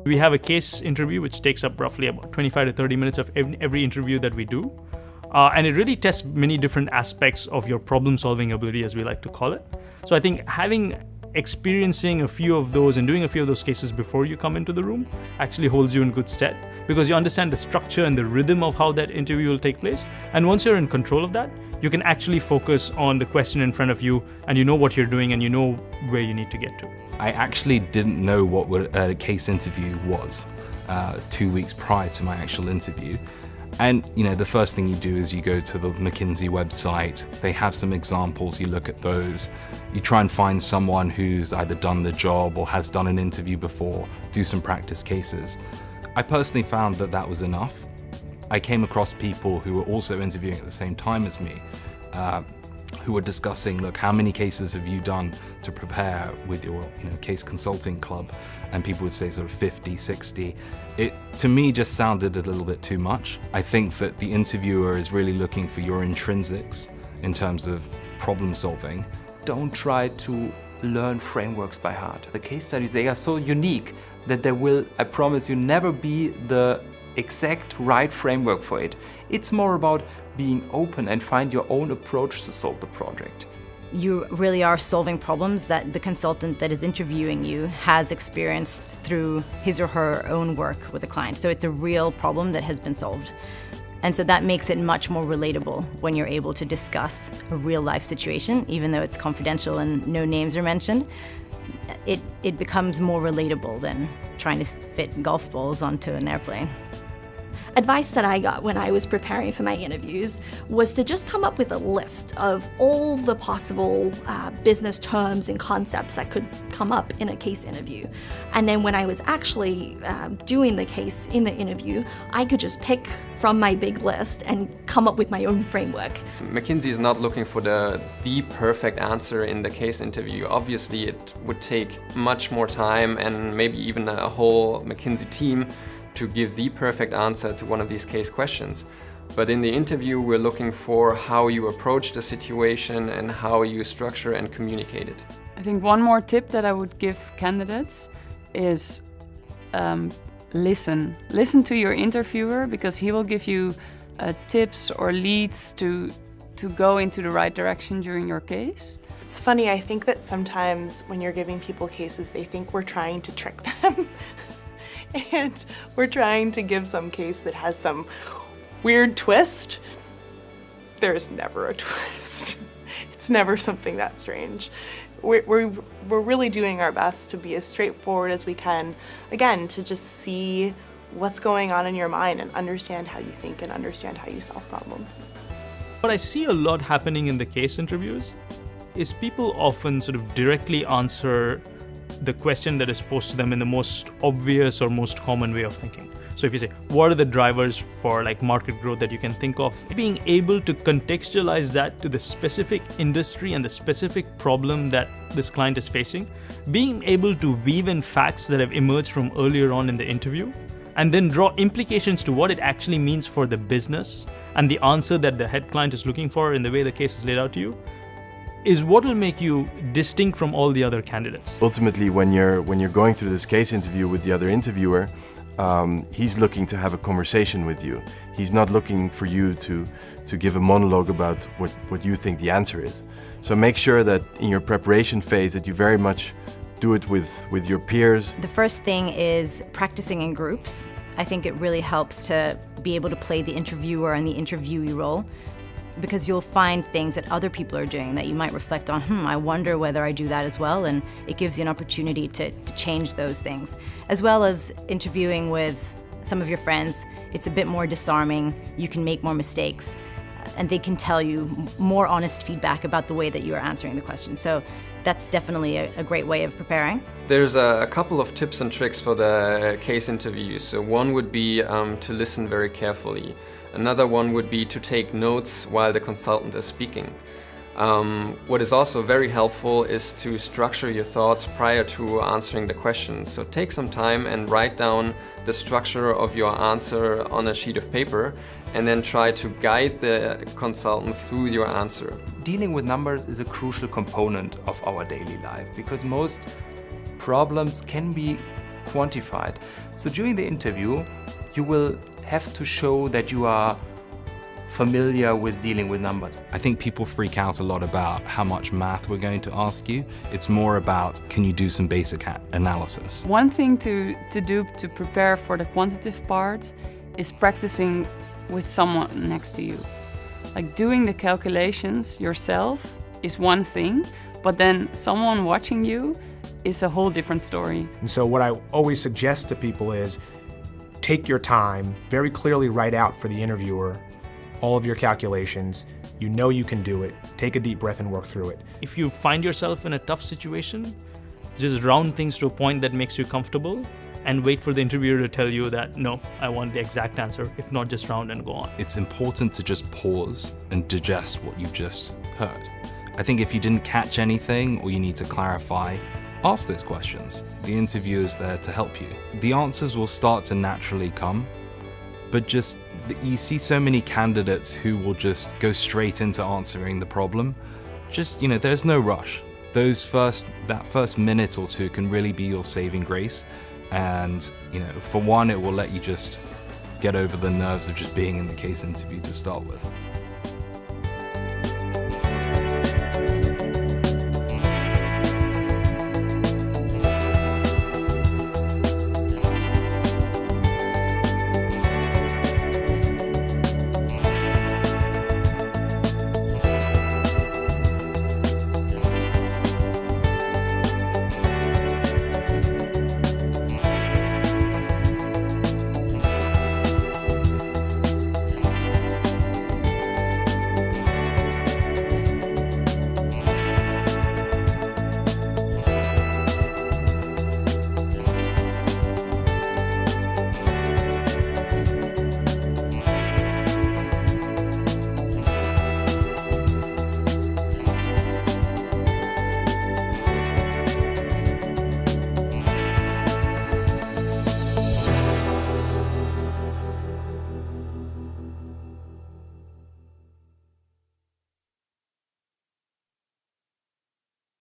We have a case interview which takes up roughly about 25 to 30 minutes of every interview that we do. And it really tests many different aspects of your problem-solving ability, as we like to call it. So I think experiencing a few of those and doing a few of those cases before you come into the room actually holds you in good stead, because you understand the structure and the rhythm of how that interview will take place. And once you're in control of that, you can actually focus on the question in front of you, and you know what you're doing and you know where you need to get to. I actually didn't know what a case interview was 2 weeks prior to my actual interview. And the first thing you do is you go to the McKinsey website. They have some examples, you look at those. You try and find someone who's either done the job or has done an interview before, do some practice cases. I personally found that was enough. I came across people who were also interviewing at the same time as me, who were discussing, look, how many cases have you done to prepare with your case consulting club? And people would say sort of 50, 60. It, to me, just sounded a little bit too much. I think that the interviewer is really looking for your intrinsics in terms of problem solving. Don't try to learn frameworks by heart. The case studies, they are so unique that there will, I promise you, never be the exact right framework for it. It's more about being open and find your own approach to solve the project. You really are solving problems that the consultant that is interviewing you has experienced through his or her own work with a client. So it's a real problem that has been solved. And so that makes it much more relatable when you're able to discuss a real life situation, even though it's confidential and no names are mentioned. It becomes more relatable than trying to fit golf balls onto an airplane. Advice that I got when I was preparing for my interviews was to just come up with a list of all the possible business terms and concepts that could come up in a case interview. And then when I was actually doing the case in the interview, I could just pick from my big list and come up with my own framework. McKinsey is not looking for the perfect answer in the case interview. Obviously, it would take much more time and maybe even a whole McKinsey team to give the perfect answer to one of these case questions. But in the interview, we're looking for how you approach the situation and how you structure and communicate it. I think one more tip that I would give candidates is listen. Listen to your interviewer, because he will give you tips or leads to go into the right direction during your case. It's funny, I think that sometimes when you're giving people cases, they think we're trying to trick them. And we're trying to give some case that has some weird twist. There's never a twist. It's never something that strange. We're really doing our best to be as straightforward as we can, again, to just see what's going on in your mind and understand how you think and understand how you solve problems. What I see a lot happening in the case interviews is people often sort of directly answer the question that is posed to them in the most obvious or most common way of thinking. So if you say, what are the drivers for market growth that you can think of? Being able to contextualize that to the specific industry and the specific problem that this client is facing, being able to weave in facts that have emerged from earlier on in the interview, and then draw implications to what it actually means for the business and the answer that the head client is looking for in the way the case is laid out to you, is what will make you distinct from all the other candidates. Ultimately, when you're going through this case interview with the other interviewer, he's looking to have a conversation with you. He's not looking for you to give a monologue about what you think the answer is. So make sure that in your preparation phase that you very much do it with your peers. The first thing is practicing in groups. I think it really helps to be able to play the interviewer and the interviewee role, because you'll find things that other people are doing that you might reflect on, I wonder whether I do that as well, and it gives you an opportunity to change those things. As well as interviewing with some of your friends, it's a bit more disarming, you can make more mistakes, and they can tell you more honest feedback about the way that you are answering the question. So that's definitely a great way of preparing. There's a couple of tips and tricks for the case interview. So one would be to listen very carefully. Another one would be to take notes while the consultant is speaking. What is also very helpful is to structure your thoughts prior to answering the question. So take some time and write down the structure of your answer on a sheet of paper, and then try to guide the consultant through your answer. Dealing with numbers is a crucial component of our daily life, because most problems can be quantified. So during the interview, you will have to show that you are familiar with dealing with numbers. I think people freak out a lot about how much math we're going to ask you. It's more about, can you do some basic analysis? One thing to do to prepare for the quantitative part is practicing with someone next to you. Like doing the calculations yourself is one thing, but then someone watching you is a whole different story. And so what I always suggest to people is take your time, very clearly write out for the interviewer all of your calculations. You know you can do it. Take a deep breath and work through it. If you find yourself in a tough situation, just round things to a point that makes you comfortable and wait for the interviewer to tell you that, no, I want the exact answer. If not, just round and go on. It's important to just pause and digest what you've just heard. I think if you didn't catch anything or you need to clarify, ask those questions. The interviewer is there to help you. The answers will start to naturally come, but just you see so many candidates who will just go straight into answering the problem. Just, there's no rush. That first minute or two can really be your saving grace. And, for one, it will let you just get over the nerves of just being in the case interview to start with.